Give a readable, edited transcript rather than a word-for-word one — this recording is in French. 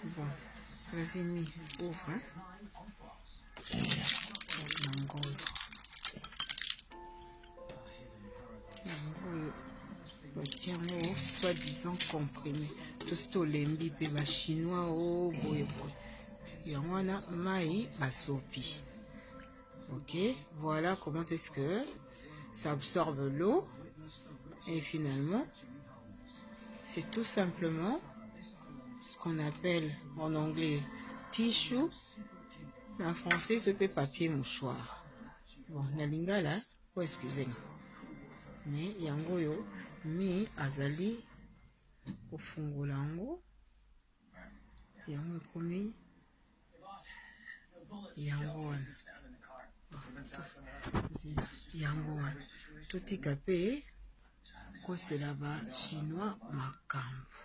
Bon, vas-y, mi, ouvre. Hein? Tiens, soi-disant comprimé. Tout ce lembi pe ba chinois au boye boye. Yangwana mai basopi. Ok, voilà comment est-ce que ça absorbe l'eau. Et finalement, c'est tout simplement ce qu'on appelle en anglais tissue. En français, ce peut papier mouchoir. Bon, na lingala, oh excusez-moi. Mais yango yo mi azali kofungola yango. Yango komi yango wana. Yango wana. Totika pe kosela ba chinois makambo.